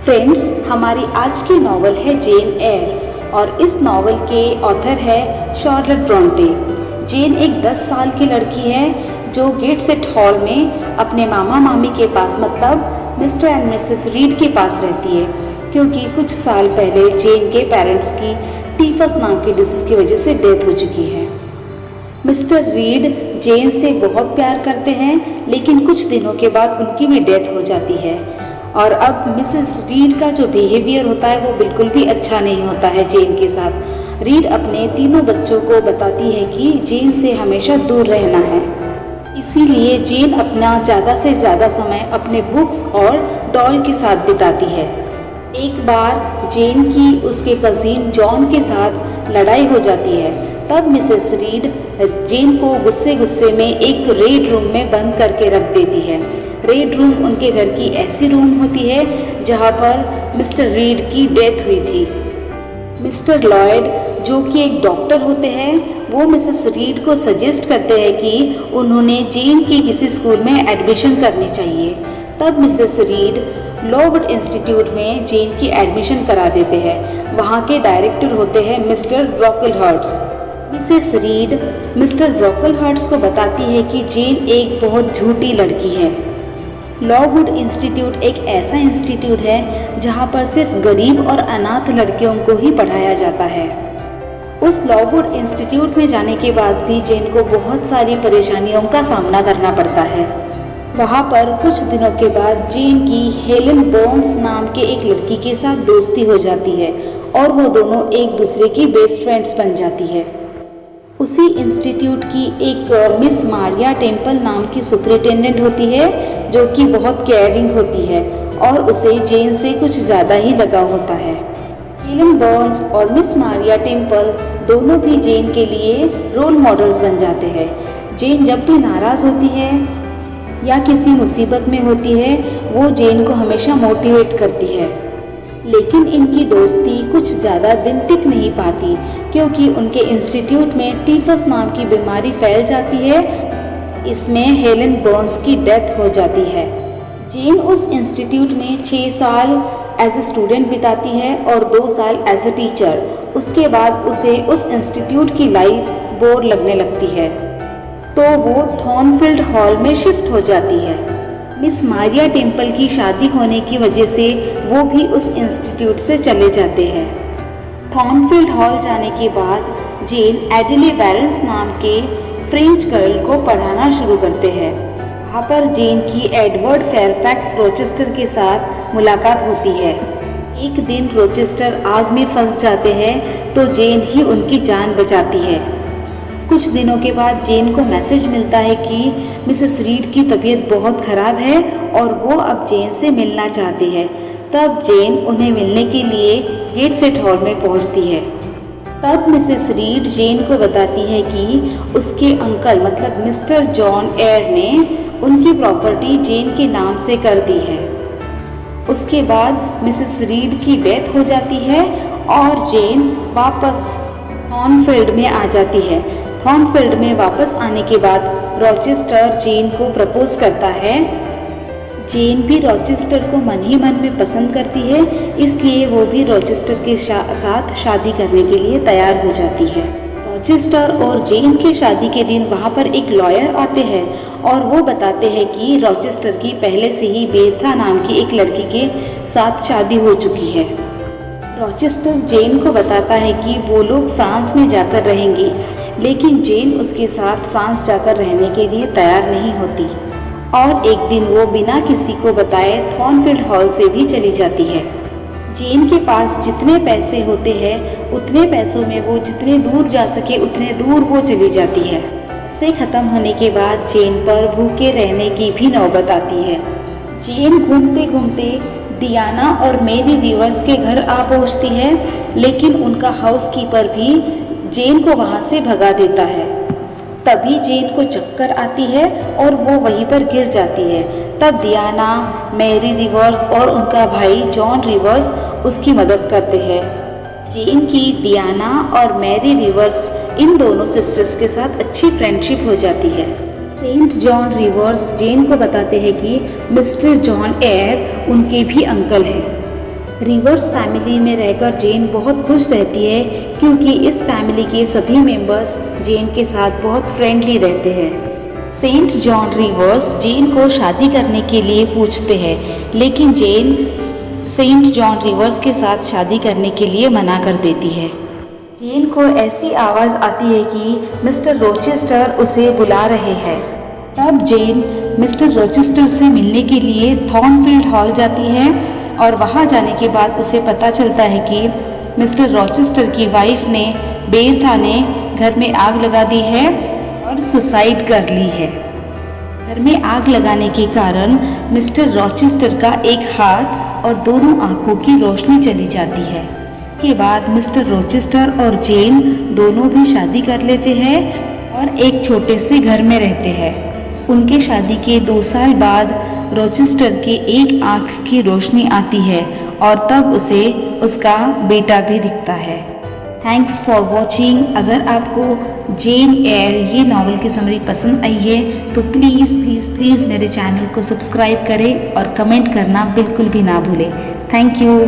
Friends, हमारी आज की नॉवल है जेन एयर और इस नॉवल के ऑथर है शार्लेट ब्रोंटे। जेन एक 10 साल की लड़की है जो गेटसेट हॉल में अपने मामा मामी के पास मतलब मिस्टर एंड मिसेस रीड के पास रहती है, क्योंकि कुछ साल पहले जेन के पेरेंट्स की टीफस नाम की डिसीज की वजह से डेथ हो चुकी है। मिस्टर रीड जेन से बहुत प्यार करते हैं, लेकिन कुछ दिनों के बाद उनकी भी डेथ हो जाती है और अब मिसेस रीड का जो बिहेवियर होता है वो बिल्कुल भी अच्छा नहीं होता है जेन के साथ। रीड अपने तीनों बच्चों को बताती है कि जेन से हमेशा दूर रहना है, इसीलिए जेन अपना ज़्यादा से ज़्यादा समय अपने बुक्स और डॉल के साथ बिताती है। एक बार जेन की उसके कज़िन जॉन के साथ लड़ाई हो जाती है, तब मिसेस रीड जेन को गुस्से गुस्से में एक रेड रूम में बंद करके रख देती है। रेड रूम उनके घर की ऐसी रूम होती है जहाँ पर मिस्टर रीड की डेथ हुई थी। मिस्टर लॉयड जो कि एक डॉक्टर होते हैं, वो मिसेस रीड को सजेस्ट करते हैं कि उन्होंने जेन की किसी स्कूल में एडमिशन करनी चाहिए। तब मिसेस रीड लॉवुड इंस्टीट्यूट में जेन की एडमिशन करा देते हैं। वहाँ के डायरेक्टर होते हैं मिस्टर ब्रोकलहर्ट्स। मिसेस रीड मिस्टर ब्रोकलहर्ट्स को बताती है कि जेन एक बहुत झूठी लड़की है। लॉवुड इंस्टीट्यूट एक ऐसा इंस्टीट्यूट है जहाँ पर सिर्फ गरीब और अनाथ लड़कियों को ही पढ़ाया जाता है। उस लॉवुड इंस्टीट्यूट में जाने के बाद भी जेन को बहुत सारी परेशानियों का सामना करना पड़ता है। वहाँ पर कुछ दिनों के बाद जेन की हेलन बर्न्स नाम के एक लड़की के साथ दोस्ती हो जाती है और वो दोनों एक दूसरे की बेस्ट फ्रेंड्स बन जाती है। उसी इंस्टीट्यूट की एक मिस मारिया टेम्पल नाम की सुपरिटेंडेंट होती है जो कि बहुत केयरिंग होती है और उसे जेन से कुछ ज़्यादा ही लगाव होता है। हेलन बर्न्स और मिस मारिया टेम्पल दोनों भी जेन के लिए रोल मॉडल्स बन जाते हैं। जेन जब भी नाराज़ होती है या किसी मुसीबत में होती है, वो जेन को हमेशा मोटिवेट करती है। लेकिन इनकी दोस्ती कुछ ज़्यादा दिन टिक नहीं पाती, क्योंकि उनके इंस्टीट्यूट में टीफस नाम की बीमारी फैल जाती है। इसमें हेलन बर्न्स की डेथ हो जाती है। जेन उस इंस्टीट्यूट में 6 साल एज ए स्टूडेंट बिताती है और 2 साल एज ए टीचर। उसके बाद उसे उस इंस्टीट्यूट की लाइफ बोर लगने लगती है, तो वो थॉर्नफील्ड हॉल में शिफ्ट हो जाती है। मिस मारिया टेम्पल की शादी होने की वजह से वो भी उस इंस्टीट्यूट से चले जाते हैं। थॉर्नफील्ड हॉल जाने के बाद जेन एडिले वैरेंस नाम के फ्रेंच गर्ल को पढ़ाना शुरू करते हैं। वहाँ पर जेन की एडवर्ड फेयरफैक्स रोचेस्टर के साथ मुलाकात होती है। एक दिन रोचेस्टर आग में फंस जाते हैं तो जेन ही उनकी जान बचाती है। कुछ दिनों के बाद जेन को मैसेज मिलता है कि मिसेस रीड की तबीयत बहुत ख़राब है और वो अब जेन से मिलना चाहती है। तब जेन उन्हें मिलने के लिए गेटसेट हॉल में पहुंचती है। तब मिसेस रीड जेन को बताती है कि उसके अंकल मतलब मिस्टर जॉन एयर ने उनकी प्रॉपर्टी जेन के नाम से कर दी है। उसके बाद मिसेस रीड की डेथ हो जाती है और जेन वापस थॉर्नफील्ड में आ जाती है। थॉर्नफील्ड में वापस आने के बाद रोचेस्टर जेन को प्रपोज करता है। जेन भी रोचेस्टर को मन ही मन में पसंद करती है, इसलिए वो भी रोचेस्टर के साथ शादी करने के लिए तैयार हो जाती है। रोचेस्टर और जेन के शादी के दिन वहाँ पर एक लॉयर आते हैं और वो बताते हैं कि रोचेस्टर की पहले से ही बेर्था नाम की एक लड़की के साथ शादी हो चुकी है। रोचेस्टर जेन को बताता है कि वो लोग फ्रांस में जाकर रहेंगे, लेकिन जेन उसके साथ फ्रांस जाकर रहने के लिए तैयार नहीं होती और एक दिन वो बिना किसी को बताए थॉर्नफील्ड हॉल से भी चली जाती है। जेन के पास जितने पैसे होते हैं उतने पैसों में वो जितने दूर जा सके उतने दूर वो चली जाती है। पैसे ख़त्म होने के बाद जेन पर भूखे रहने की भी नौबत आती है। जेन घूमते घूमते डियाना और मेरी रिवर्स के घर आ पहुंचती है, लेकिन उनका हाउसकीपर भी जेन को वहाँ से भगा देता है। तभी जेन को चक्कर आती है और वो वहीं पर गिर जाती है। तब डियाना, मैरी रिवर्स और उनका भाई जॉन रिवर्स उसकी मदद करते हैं। जेन की डियाना और मैरी रिवर्स इन दोनों सिस्टर्स के साथ अच्छी फ्रेंडशिप हो जाती है। सेंट जॉन रिवर्स जेन को बताते हैं कि मिस्टर जॉन एयर उनके भी अंकल हैं। रिवर्स फैमिली में रहकर जेन बहुत खुश रहती है क्योंकि इस फैमिली के सभी मेंबर्स जेन के साथ बहुत फ्रेंडली रहते हैं। सेंट जॉन रिवर्स जेन को शादी करने के लिए पूछते हैं, लेकिन जेन सेंट जॉन रिवर्स के साथ शादी करने के लिए मना कर देती है। जेन को ऐसी आवाज़ आती है कि मिस्टर रोचेस्टर उसे बुला रहे हैं। तब जेन मिस्टर रोचेस्टर से मिलने के लिए थॉर्नफील्ड हॉल जाती है और वहाँ जाने के बाद उसे पता चलता है कि मिस्टर रोचेस्टर की वाइफ ने बेरथा ने घर में आग लगा दी है और सुसाइड कर ली है। घर में आग लगाने के कारण मिस्टर रोचेस्टर का एक हाथ और दोनों आंखों की रोशनी चली जाती है। उसके बाद मिस्टर रोचेस्टर और जेन दोनों भी शादी कर लेते हैं और एक छोटे से घर में रहते हैं। उनके शादी के 2 साल बाद रोचेस्टर के एक आंख की रोशनी आती है और तब उसे उसका बेटा भी दिखता है। Thanks for watching. अगर आपको जेन एयर ये नॉवल की समरी पसंद आई है तो प्लीज़ प्लीज़ प्लीज़ मेरे चैनल को सब्सक्राइब करें और कमेंट करना बिल्कुल भी ना भूलें। Thank you.